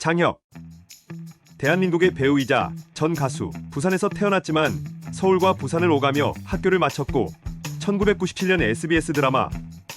장혁. 대한민국의 배우이자 전 가수. 부산에서 태어났지만 서울과 부산을 오가며 학교를 마쳤고 1997년 SBS 드라마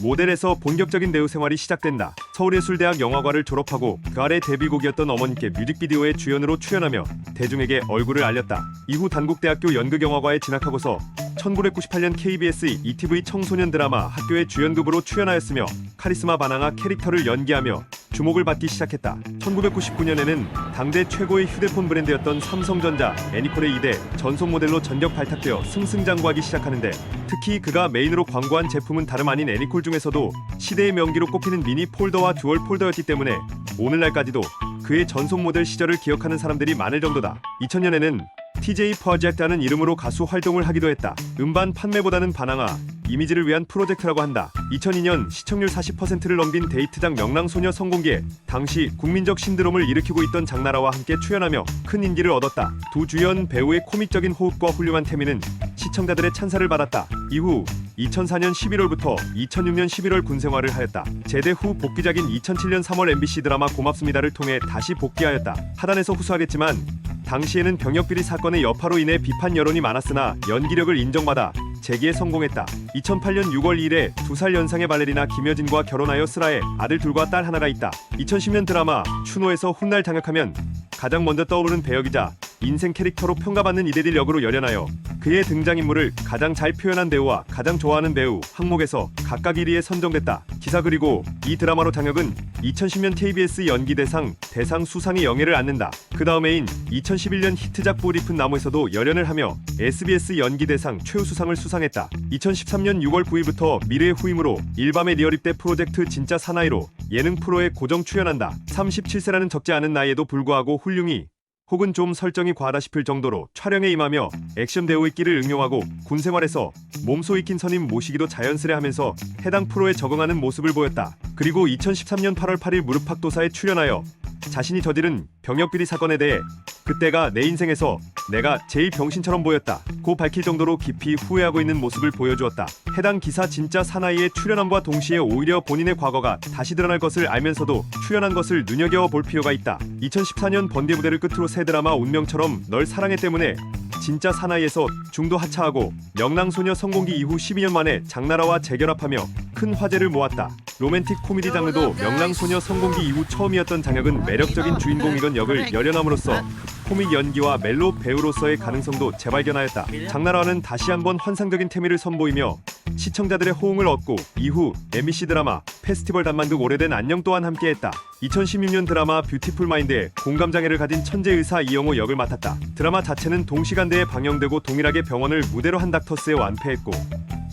모델에서 본격적인 배우 생활이 시작된다. 서울예술대학 영화과를 졸업하고 그 아래 데뷔곡이었던 어머니께 뮤직비디오의 주연으로 출연하며 대중에게 얼굴을 알렸다. 이후 단국대학교 연극영화과에 진학하고서 1998년 KBS ETV 청소년 드라마 학교의 주연급으로 출연하였으며 카리스마 반항아 캐릭터를 연기하며 주목을 받기 시작했다. 1999년에는 당대 최고의 휴대폰 브랜드였던 삼성전자 애니콜의 2대 전속 모델로 전격 발탁되어 승승장구하기 시작하는데, 특히 그가 메인으로 광고한 제품은 다름 아닌 애니콜 중에서도 시대의 명기로 꼽히는 미니 폴더와 듀얼 폴더였기 때문에 오늘날까지도 그의 전속 모델 시절을 기억하는 사람들이 많을 정도다. 2000년에는 TJ 프로젝트라는 이름으로 가수 활동을 하기도 했다. 음반 판매보다는 반항아 이미지를 위한 프로젝트라고 한다. 2002년 시청률 40%를 넘긴 데이트작 명랑소녀 성공기에 당시 국민적 신드롬을 일으키고 있던 장나라와 함께 출연하며 큰 인기를 얻었다. 두 주연 배우의 코믹적인 호흡과 훌륭한 태민은 시청자들의 찬사를 받았다. 이후 2004년 11월부터 2006년 11월 군 생활을 하였다. 제대 후 복귀작인 2007년 3월 MBC 드라마 고맙습니다를 통해 다시 복귀하였다. 하단에서 후수하겠지만 당시에는 병역비리 사건의 여파로 인해 비판 여론이 많았으나 연기력을 인정받아 재기에 성공했다. 2008년 6월 2일에 2살 연상의 발레리나 김여진과 결혼하여 슬아에 아들 둘과 딸 하나가 있다. 2010년 드라마 추노에서 훗날 장혁하면 가장 먼저 떠오르는 배역이자 인생 캐릭터로 평가받는 이대딜 역으로 열연하여 그의 등장인물을 가장 잘 표현한 배우와 가장 좋아하는 배우 항목에서 각각 1위에 선정됐다. 기사. 그리고 이 드라마로 장혁은 2010년 KBS 연기대상 대상 수상의 영예를 안는다. 그 다음해인 2011년 히트작 뿔 잎은 나무에서도 열연을 하며 SBS 연기대상 최우수상을 수상했다. 2013년 6월 9일부터 미래의 후임으로 일밤의 리얼입대 프로젝트 진짜 사나이로 예능 프로에 고정 출연한다. 37세라는 적지 않은 나이에도 불구하고 훌륭히 혹은 좀 설정이 과하다 싶을 정도로 촬영에 임하며 액션 배우의 끼를 응용하고 군 생활에서 몸소 익힌 선임 모시기도 자연스레 하면서 해당 프로에 적응하는 모습을 보였다. 그리고 2013년 8월 8일 무릎팍도사에 출연하여 자신이 저지른 병역비리 사건에 대해 그때가 내 인생에서 내가 제일 병신처럼 보였다 고 밝힐 정도로 깊이 후회하고 있는 모습을 보여주었다. 해당 기사 진짜 사나이의 출연함과 동시에 오히려 본인의 과거가 다시 드러날 것을 알면서도 출연한 것을 눈여겨볼 필요가 있다. 2014년 번개 무대를 끝으로 새 드라마 운명처럼 널 사랑해 때문에 진짜 사나이에서 중도 하차하고 명랑소녀 성공기 이후 12년 만에 장나라와 재결합하며 큰 화제를 모았다. 로맨틱 코미디 장르도 명랑소녀 성공기 이후 처음이었던 장혁은 매력적인 주인공이건 역을 열연함으로써 코믹 연기와 멜로 배우로서의 가능성도 재발견하였다. 장나라와는 다시 한번 환상적인 케미를 선보이며 시청자들의 호응을 얻고 이후 MBC 드라마 페스티벌 단만극 오래된 안녕 또한 함께했다. 2016년 드라마 뷰티풀 마인드에 공감장애를 가진 천재 의사 이영호 역을 맡았다. 드라마 자체는 동시간대에 방영되고 동일하게 병원을 무대로 한 닥터스에 완패했고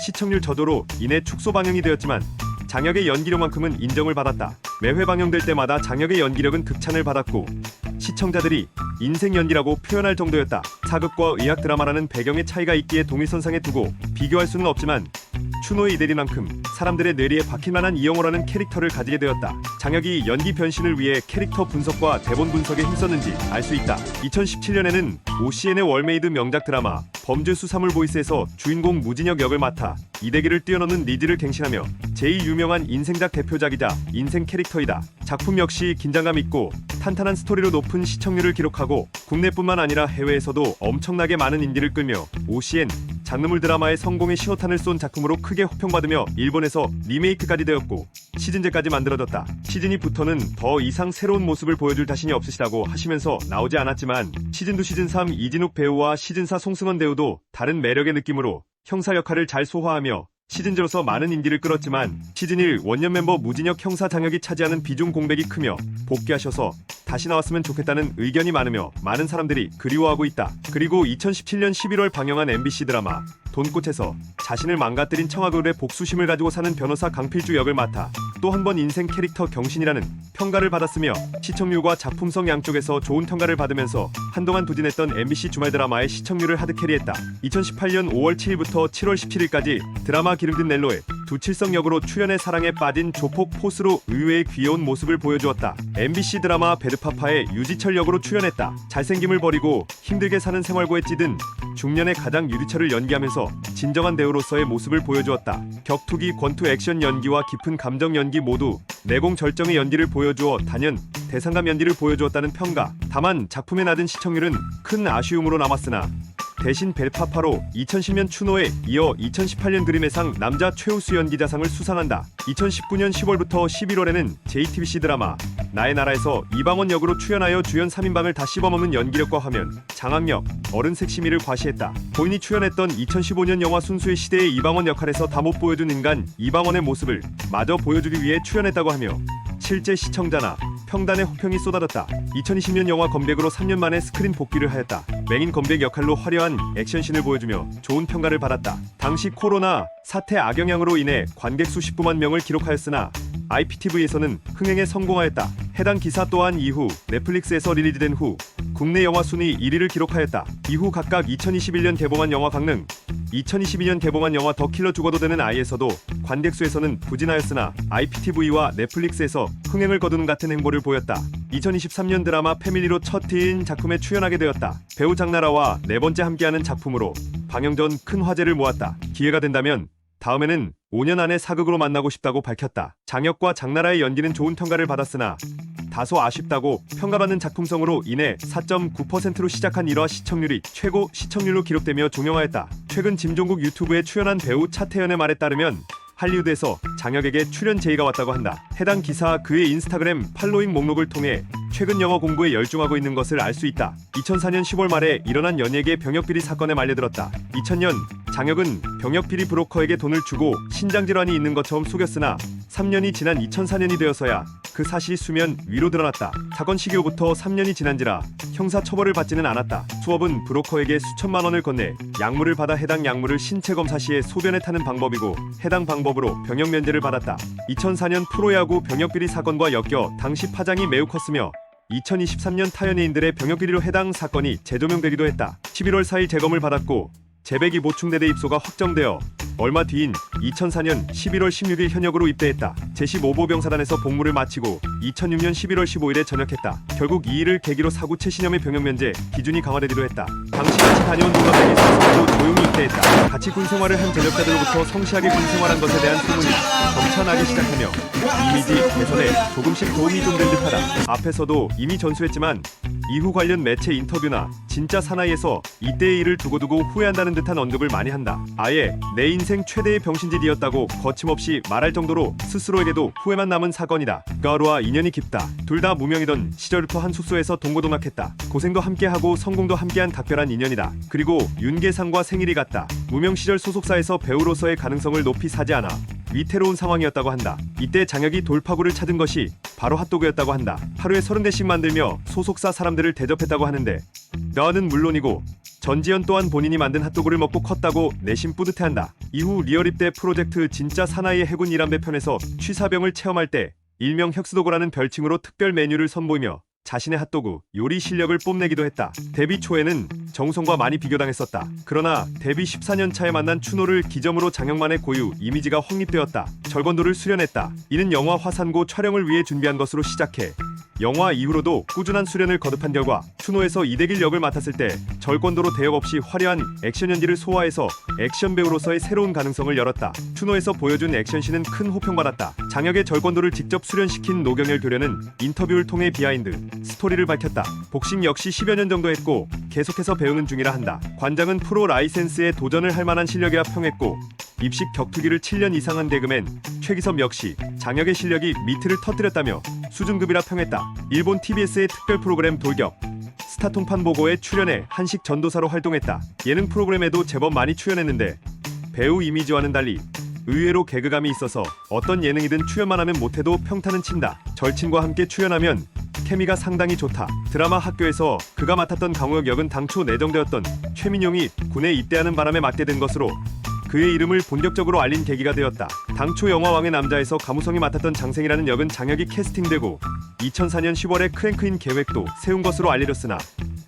시청률 저조로 인해 축소 방영이 되었지만 장혁의 연기력만큼은 인정을 받았다. 매회 방영될 때마다 장혁의 연기력은 극찬을 받았고 시청자들이 인생 연기라고 표현할 정도였다. 사극과 의학 드라마라는 배경의 차이가 있기에 동일선상에 두고 비교할 수는 없지만 추노의 이대리만큼 사람들의 뇌리에 박힐만한 이영호라는 캐릭터를 가지게 되었다. 장혁이 연기 변신을 위해 캐릭터 분석과 대본 분석에 힘썼는지 알 수 있다. 2017년에는 OCN의 월메이드 명작 드라마 범죄 수사물 보이스에서 주인공 무진혁 역을 맡아 이대기를 뛰어넘는 니즈를 갱신하며 제일 유명한 인생작 대표작이자 인생 캐릭터이다. 작품 역시 긴장감 있고 탄탄한 스토리로 높은 시청률을 기록하고 국내뿐만 아니라 해외에서도 엄청나게 많은 인기를 끌며 OCN 장르물 드라마의 성공의 신호탄을 쏜 작품으로 크게 호평받으며 일본에서 리메이크까지 되었고 시즌제까지 만들어졌다. 시즌2부터는 더 이상 새로운 모습을 보여줄 자신이 없으시다고 하시면서 나오지 않았지만 시즌2, 시즌3 이진욱 배우와 시즌4 송승헌 배우도 다른 매력의 느낌으로 형사 역할을 잘 소화하며 시즌제로서 많은 인기를 끌었지만 시즌1 원년 멤버 무진혁 형사 장혁이 차지하는 비중 공백이 크며 복귀하셔서 다시 나왔으면 좋겠다는 의견이 많으며 많은 사람들이 그리워하고 있다. 그리고 2017년 11월 방영한 MBC 드라마 돈꽃에서 자신을 망가뜨린 청아그룹의 복수심을 가지고 사는 변호사 강필주 역을 맡아 또 한 번 인생 캐릭터 경신이라는 평가를 받았으며 시청률과 작품성 양쪽에서 좋은 평가를 받으면서 한동안 부진했던 MBC 주말 드라마의 시청률을 하드캐리했다. 2018년 5월 7일부터 7월 17일까지 드라마 기름진 넬로에 두칠성 역으로 출연해 사랑에 빠진 조폭 포스로 의외의 귀여운 모습을 보여주었다. MBC 드라마 배드파파에 유지철 역으로 출연했다. 잘생김을 버리고 힘들게 사는 생활고에 찌든 중년의 가장 유리처를 연기하면서 진정한 배우로서의 모습을 보여주었다. 격투기, 권투, 액션 연기와 깊은 감정 연기 모두 내공 절정의 연기를 보여주어 단연 대상감 연기를 보여주었다는 평가. 다만 작품의 낮은 시청률은 큰 아쉬움으로 남았으나 대신 벨파파로 2010년 추노에 이어 2018년 그림의상 남자 최우수 연기자상을 수상한다. 2019년 10월부터 11월에는 JTBC 드라마 나의 나라에서 이방원 역으로 출연하여 주연 3인방을 다 씹어먹는 연기력과 화면, 장악력, 어른 섹시미를 과시했다. 본인이 출연했던 2015년 영화 순수의 시대의 이방원 역할에서 다 못 보여준 인간 이방원의 모습을 마저 보여주기 위해 출연했다고 하며 실제 시청자나 평단의 호평이 쏟아졌다. 2020년 영화 검백으로 3년 만에 스크린 복귀를 하였다. 맹인 검백 역할로 화려한 액션씬을 보여주며 좋은 평가를 받았다. 당시 코로나 사태 악영향으로 인해 관객 수 19만 명을 기록하였으나 IPTV에서는 흥행에 성공하였다. 해당 기사 또한 이후 넷플릭스에서 리리즈된 후 국내 영화 순위 1위를 기록하였다. 이후 각각 2021년 개봉한 영화 강릉, 2022년 개봉한 영화 더 킬러 죽어도 되는 아이에서도 관객 수에서는 부진하였으나 IPTV와 넷플릭스에서 흥행을 거두는 같은 행보를 보였다. 2023년 드라마 패밀리로 첫 트인 작품에 출연하게 되었다. 배우 장나라와 네 번째 함께하는 작품으로 방영 전 큰 화제를 모았다. 기회가 된다면 다음에는 5년 안에 사극으로 만나고 싶다고 밝혔다. 장혁과 장나라의 연기는 좋은 평가를 받았으나 다소 아쉽다고 평가받는 작품성으로 인해 4.9%로 시작한 1화 시청률이 최고 시청률로 기록되며 종영하였다. 최근 짐종국 유튜브에 출연한 배우 차태현의 말에 따르면 할리우드에서 장혁에게 출연 제의가 왔다고 한다. 해당 기사와 그의 인스타그램 팔로잉 목록을 통해 최근 영어 공부에 열중하고 있는 것을 알 수 있다. 2004년 10월 말에 일어난 연예계 병역비리 사건에 말려들었다. 2000년 장혁은 병역비리 브로커에게 돈을 주고 신장질환이 있는 것처럼 속였으나 3년이 지난 2004년이 되어서야 그 사실이 수면 위로 드러났다. 사건 시기로부터 3년이 지난지라 형사처벌을 받지는 않았다. 수업은 브로커에게 수천만 원을 건네 약물을 받아 해당 약물을 신체 검사 시에 소변에 타는 방법이고 해당 방법으로 병역 면제를 받았다. 2004년 프로야구 병역비리 사건과 엮여 당시 파장이 매우 컸으며 2023년 타연예인들의 병역비리로 해당 사건이 재조명되기도 했다. 11월 4일 재검을 받았고 재백이 보충대대 입소가 확정되어 얼마 뒤인 2004년 11월 16일 현역으로 입대했다. 제15보병사단에서 복무를 마치고 2006년 11월 15일에 전역했다. 결국 이 일을 계기로 사구 최신염의 병역면제 기준이 강화되기도 했다. 당시 같이 다녀온 동갑내기 선수도 조용히 입대했다. 같이 군생활을 한 전역자들로부터 성실하게 군생활한 것에 대한 소문이 점차 나기 시작하며 이미지 개선에 조금씩 도움이 좀 된 듯하다. 앞에서도 이미 전수했지만 이후 관련 매체 인터뷰나 진짜 사나이에서 이때의 일을 두고두고 후회한다는 듯한 언급을 많이 한다. 아예 내 인생 최대의 병신짓이었다고 거침없이 말할 정도로 스스로에게도 후회만 남은 사건이다. 가루와 인연이 깊다. 둘 다 무명이던 시절부터 한 숙소에서 동고동락했다. 고생도 함께하고 성공도 함께한 각별한 인연이다. 그리고 윤계상과 생일이 같다. 무명 시절 소속사에서 배우로서의 가능성을 높이 사지 않아 위태로운 상황이었다고 한다. 이때 장혁이 돌파구를 찾은 것이 바로 핫도그였다고 한다. 하루에 30대씩 만들며 소속사 사람들을 대접했다고 하는데 나는 물론이고 전지현 또한 본인이 만든 핫도그를 먹고 컸다고 내심 뿌듯해한다. 이후 리얼 입대 프로젝트 진짜 사나이의 해군 이람배 편에서 취사병을 체험할 때 일명 혁수도그라는 별칭으로 특별 메뉴를 선보이며 자신의 핫도그 요리 실력을 뽐내기도 했다. 데뷔 초에는 정우성과 많이 비교당했었다. 그러나 데뷔 14년 차에 만난 추노를 기점으로 장혁만의 고유 이미지가 확립되었다. 절권도를 수련했다. 이는 영화 화산고 촬영을 위해 준비한 것으로 시작해 영화 이후로도 꾸준한 수련을 거듭한 결과 추노에서 이대길 역을 맡았을 때 절권도로 대역 없이 화려한 액션 연기를 소화해서 액션 배우로서의 새로운 가능성을 열었다. 추노에서 보여준 액션씬은 큰 호평받았다. 장혁의 절권도를 직접 수련시킨 노경열 교련은 인터뷰를 통해 비하인드 스토리를 밝혔다. 복싱 역시 10여 년 정도 했고 계속해서 배우는 중이라 한다. 관장은 프로 라이센스에 도전을 할 만한 실력이라 평했고 입식 격투기를 7년 이상 한 개그맨 최기섭 역시 장혁의 실력이 미트를 터뜨렸다며 수준급이라 평했다. 일본 TBS의 특별 프로그램 돌격 스타통판 보고에 출연해 한식 전도사로 활동했다. 예능 프로그램에도 제법 많이 출연했는데 배우 이미지와는 달리 의외로 개그감이 있어서 어떤 예능이든 출연만 하면 못해도 평타는 친다. 절친과 함께 출연하면 케미가 상당히 좋다. 드라마 학교에서 그가 맡았던 강우혁 역은 당초 내정되었던 최민용이 군에 입대하는 바람에 맡게 된 것으로 그의 이름을 본격적으로 알린 계기가 되었다. 당초 영화 왕의 남자에서 가무성이 맡았던 장생이라는 역은 장혁이 캐스팅되고 2004년 10월에 크랭크인 계획도 세운 것으로 알려졌으나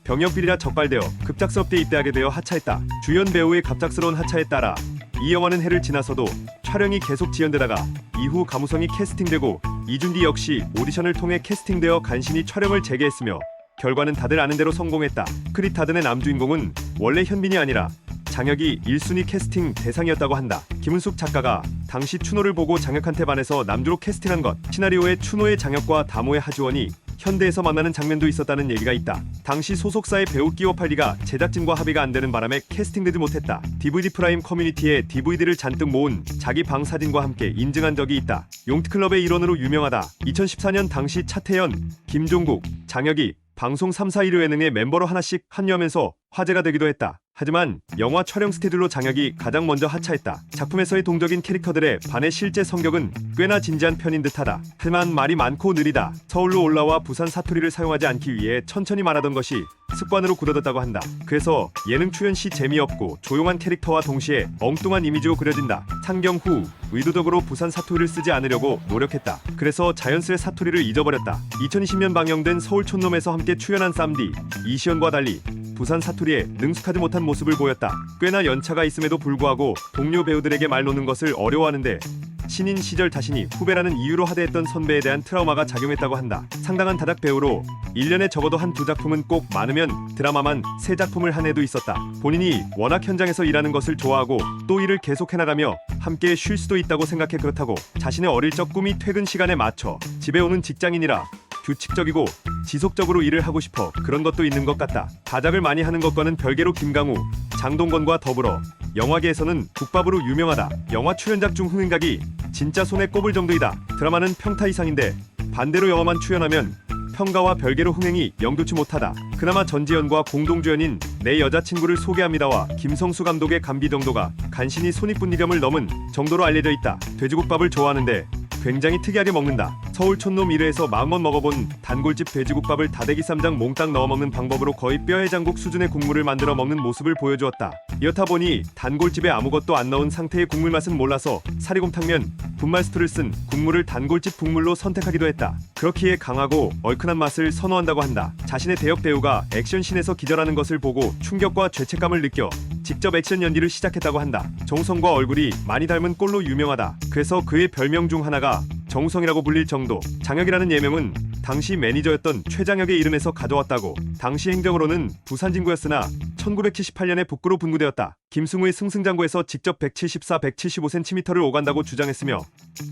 병역비리라 적발되어 급작스럽게 입대하게 되어 하차했다. 주연 배우의 갑작스러운 하차에 따라 이 영화는 해를 지나서도 촬영이 계속 지연되다가 이후 가무성이 캐스팅되고 이준기 역시 오디션을 통해 캐스팅되어 간신히 촬영을 재개했으며 결과는 다들 아는 대로 성공했다. 크리타든의 남주인공은 원래 현빈이 아니라 장혁이 1순위 캐스팅 대상이었다고 한다. 김은숙 작가가 당시 추노를 보고 장혁한테 반해서 남주로 캐스팅한 것. 시나리오에 추노의 장혁과 다모의 하주원이 현대에서 만나는 장면도 있었다는 얘기가 있다. 당시 소속사의 배우 끼워 팔기가 제작진과 합의가 안 되는 바람에 캐스팅되지 못했다. DVD 프라임 커뮤니티에 DVD를 잔뜩 모은 자기 방 사진과 함께 인증한 적이 있다. 용트클럽의 일원으로 유명하다. 2014년 당시 차태현, 김종국, 장혁이 방송 3사 1호 예능의 멤버로 하나씩 합류하면서 화제가 되기도 했다. 하지만 영화 촬영 스케줄로 장혁이 가장 먼저 하차했다. 작품에서의 동적인 캐릭터들에 반해 실제 성격은 꽤나 진지한 편인 듯하다. 하지만 말이 많고 느리다. 서울로 올라와 부산 사투리를 사용하지 않기 위해 천천히 말하던 것이 습관으로 굳어졌다고 한다. 그래서 예능 출연 시 재미없고 조용한 캐릭터와 동시에 엉뚱한 이미지로 그려진다. 상경 후 의도적으로 부산 사투리를 쓰지 않으려고 노력했다. 그래서 자연스레 사투리를 잊어버렸다. 2020년 방영된 서울 촌놈에서 함께 출연한 쌈디 이시연과 달리 부산 사투리에 능숙하지 못한 모습을 보였다. 꽤나 연차가 있음에도 불구하고 동료 배우들에게 말 놓는 것을 어려워하는데 신인 시절 자신이 후배라는 이유로 하대했던 선배에 대한 트라우마가 작용했다고 한다. 상당한 다작 배우로 1년에 적어도 한두 작품은 꼭 많으면 드라마만 3작품을 한 해도 있었다. 본인이 워낙 현장에서 일하는 것을 좋아하고 또 일을 계속해나가며 함께 쉴 수도 있다고 생각해 그렇다고 자신의 어릴 적 꿈이 퇴근 시간에 맞춰 집에 오는 직장인이라 규칙적이고 지속적으로 일을 하고 싶어 그런 것도 있는 것 같다. 다작을 많이 하는 것과는 별개로 김강우, 장동건과 더불어 영화계에서는 국밥으로 유명하다. 영화 출연작 중 흥행각이 진짜 손에 꼽을 정도이다. 드라마는 평타 이상인데 반대로 영화만 출연하면 평가와 별개로 흥행이 영도치 못하다. 그나마 전지현과 공동주연인 내 여자친구를 소개합니다와 김성수 감독의 감기 정도가 간신히 손익분기점을 넘은 정도로 알려져 있다. 돼지국밥을 좋아하는데 굉장히 특이하게 먹는다. 서울 촌놈 1회에서 마음껏 먹어본 단골집 돼지국밥을 다대기 쌈장 몽땅 넣어 먹는 방법으로 거의 뼈해장국 수준의 국물을 만들어 먹는 모습을 보여주었다. 이렇다 보니 단골집에 아무것도 안 넣은 상태의 국물 맛은 몰라서 사리곰탕면 분말스프를 쓴 국물을 단골집 국물로 선택하기도 했다. 그렇기에 강하고 얼큰한 맛을 선호한다고 한다. 자신의 대역 배우가 액션씬에서 기절하는 것을 보고 충격과 죄책감을 느껴 직접 액션 연기를 시작했다고 한다. 정우성과 얼굴이 많이 닮은 꼴로 유명하다. 그래서 그의 별명 중 하나가 정우성이라고 불릴 정도. 장혁이라는 예명은 당시 매니저였던 최장혁의 이름에서 가져왔다고. 당시 행정으로는 부산 진구였으나 1978년에 북구로 분구되었다. 김승우의 승승장구에서 직접 174, 175cm를 오간다고 주장했으며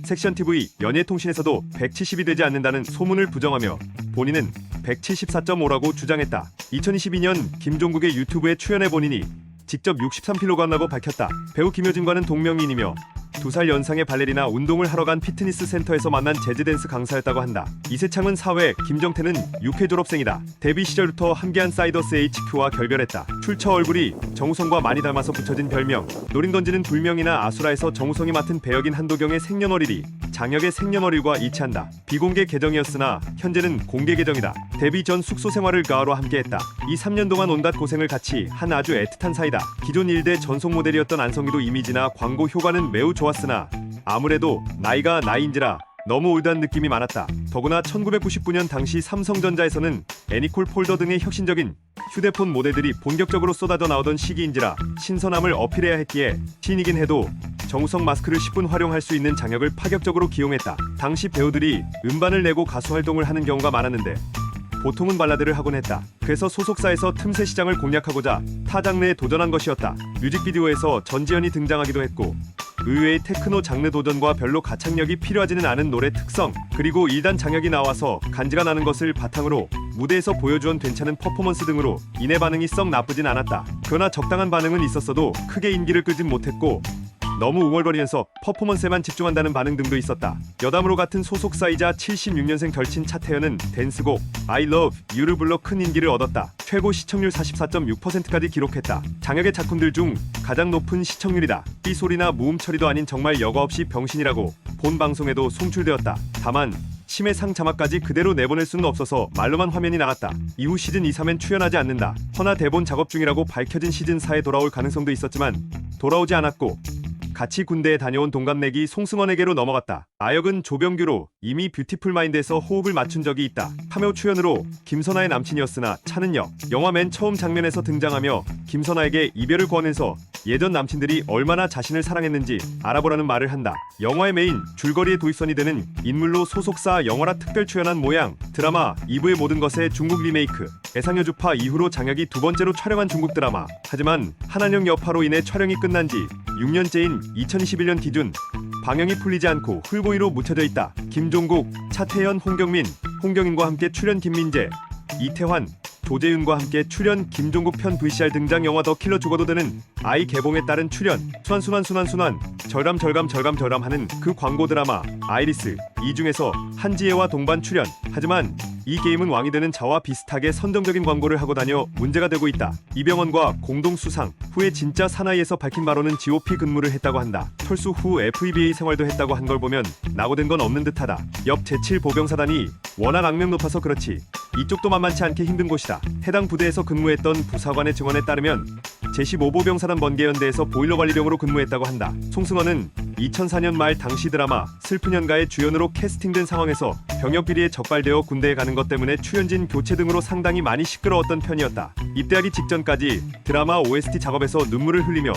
섹션TV 연예통신에서도 170이 되지 않는다는 소문을 부정하며 본인은 174.5라고 주장했다. 2022년 김종국의 유튜브에 출연해 본인이 직접 63kg이라고 밝혔다. 배우 김효진과는 동명이인이며 2살 연상의 발레리나 운동을 하러 간 피트니스 센터에서 만난 재즈댄스 강사였다고 한다. 이세창은 사회, 김정태는 6회 졸업생이다. 데뷔 시절부터 함께한 사이더스 HQ와 결별했다. 출처 얼굴이 정우성과 많이 닮아서 붙여진 별명. 노린 던지는 불명이나 아수라에서 정우성이 맡은 배역인 한도경의 생년월일이 장혁의 생년월일과 일치한다. 비공개 계정이었으나 현재는 공개 계정이다. 데뷔 전 숙소 생활을 가하로 함께했다. 이 3년 동안 온갖 고생을 같이 한 아주 애틋한 사이다. 기존 1대 전속 모델이었던 안성기도 이미지나 광고 효과는 매우 좋았으나 아무래도 나이가 나이인지라 너무 올드한 느낌이 많았다. 더구나 1999년 당시 삼성전자에서는 애니콜 폴더 등의 혁신적인 휴대폰 모델들이 본격적으로 쏟아져 나오던 시기인지라 신선함을 어필해야 했기에 신이긴 해도 정우성 마스크를 10분 활용할 수 있는 장혁을 파격적으로 기용했다. 당시 배우들이 음반을 내고 가수 활동을 하는 경우가 많았는데 보통은 발라드를 하곤 했다. 그래서 소속사에서 틈새 시장을 공략하고자 타 장르에 도전한 것이었다. 뮤직비디오에서 전지현이 등장하기도 했고 의외의 테크노 장르 도전과 별로 가창력이 필요하지는 않은 노래 특성, 그리고 2단 장혁이 나와서 간지가 나는 것을 바탕으로 무대에서 보여주온 괜찮은 퍼포먼스 등으로 인해 반응이 썩 나쁘진 않았다. 그러나 적당한 반응은 있었어도 크게 인기를 끌진 못했고 너무 웅얼거리면서 퍼포먼스에만 집중한다는 반응 등도 있었다. 여담으로 같은 소속사이자 76년생 절친 차태현은 댄스곡 I Love You를 불러 큰 인기를 얻었다. 최고 시청률 44.6%까지 기록했다. 장혁의 작품들 중 가장 높은 시청률이다. 삐소리나 무음 처리도 아닌 정말 여과 없이 병신이라고 본 방송에도 송출되었다. 다만 심해 상 자막까지 그대로 내보낼 수는 없어서 말로만 화면이 나갔다. 이후 시즌 2, 3엔 출연하지 않는다. 허나 대본 작업 중이라고 밝혀진 시즌 4에 돌아올 가능성도 있었지만 돌아오지 않았고 같이 군대에 다녀온 동갑내기 송승헌에게로 넘어갔다. 아역은 조병규로 이미 뷰티풀 마인드에서 호흡을 맞춘 적이 있다. 카메오 출연으로 김선아의 남친이었으나 차는 역. 영화 맨 처음 장면에서 등장하며 김선아에게 이별을 권해서 예전 남친들이 얼마나 자신을 사랑했는지 알아보라는 말을 한다. 영화의 메인 줄거리의 도입선이 되는 인물로 소속사 영화라 특별 출연한 모양. 드라마 2부의 모든 것의 중국 리메이크. 애상여주파 이후로 장혁이 두 번째로 촬영한 중국 드라마. 하지만 한한령 여파로 인해 촬영이 끝난 지 6년째인 2021년 기준 방영이 풀리지 않고 훌보이로 묻혀져 있다. 김종국, 차태현, 홍경인과 함께 출연 김민재, 이태환, 조재윤과 함께 출연 김종국 편 VCR 등장 영화 더 킬러 죽어도 되는 아이 개봉에 따른 출연 순환 절감 하는 그 광고 드라마 아이리스. 이 중에서 한지혜와 동반 출연. 하지만 이 게임은 왕이 되는 자와 비슷하게 선정적인 광고를 하고 다녀 문제가 되고 있다. 이병헌과 공동 수상 후에 진짜 사나이에서 밝힌 바로는 GOP 근무를 했다고 한다. 철수 후 FEBA 생활도 했다고 한 걸 보면 낙오된 건 없는 듯하다. 옆 제7 보병사단이 워낙 악명 높아서 그렇지 이쪽도 만만치 않게 힘든 곳이다. 해당 부대에서 근무했던 부사관의 증언에 따르면 제15보병사단 번개연대에서 보일러관리병으로 근무했다고 한다. 송승헌은 2004년 말 당시 드라마 슬픈 연가의 주연으로 캐스팅된 상황에서 병역 비리에 적발되어 군대에 가는 것 때문에 출연진 교체 등으로 상당히 많이 시끄러웠던 편이었다. 입대하기 직전까지 드라마 OST 작업에서 눈물을 흘리며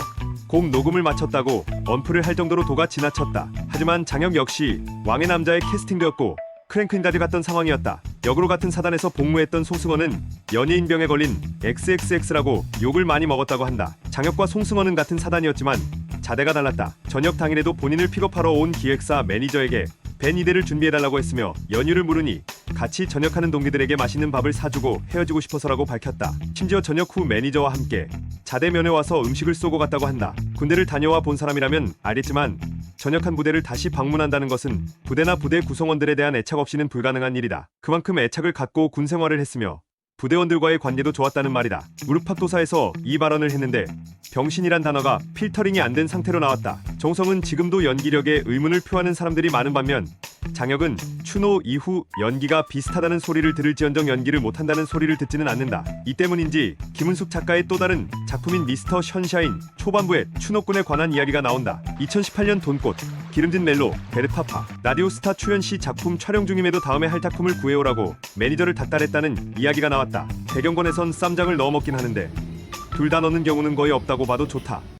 곡 녹음을 마쳤다고 언플을 할 정도로 도가 지나쳤다. 하지만 장혁 역시 왕의 남자에 캐스팅되었고 크랭크인까지 갔던 상황이었다. 역으로 같은 사단에서 복무했던 송승헌은 연예인병에 걸린 XXX라고 욕을 많이 먹었다고 한다. 장혁과 송승헌은 같은 사단이었지만 자대가 달랐다. 전역 당일에도 본인을 픽업하러 온 기획사 매니저에게 밴 2대를 준비해달라고 했으며 연휴를 물으니 같이 전역하는 동기들에게 맛있는 밥을 사주고 헤어지고 싶어서라고 밝혔다. 심지어 전역 후 매니저와 함께 자대 면회 와서 음식을 쏘고 갔다고 한다. 군대를 다녀와 본 사람이라면 알겠지만 전역한 부대를 다시 방문한다는 것은 부대나 부대 구성원들에 대한 애착 없이는 불가능한 일이다. 그만큼 애착을 갖고 군 생활을 했으며 부대원들과의 관계도 좋았다는 말이다. 무릎팍도사에서 이 발언을 했는데 병신이란 단어가 필터링이 안 된 상태로 나왔다. 정우성은 지금도 연기력에 의문을 표하는 사람들이 많은 반면 장혁은 추노 이후 연기가 비슷하다는 소리를 들을지언정 연기를 못한다는 소리를 듣지는 않는다. 이 때문인지 김은숙 작가의 또 다른 작품인 미스터 션샤인 초반부에 추노꾼에 관한 이야기가 나온다. 2018년 돈꽃, 기름진 멜로, 베르파파, 라디오스타 출연 시 작품 촬영 중임에도 다음에 할 작품을 구해오라고 매니저를 닥달했다는 이야기가 나왔다. 대경권에선 쌈장을 넣어 먹긴 하는데 둘 다 넣는 경우는 거의 없다고 봐도 좋다.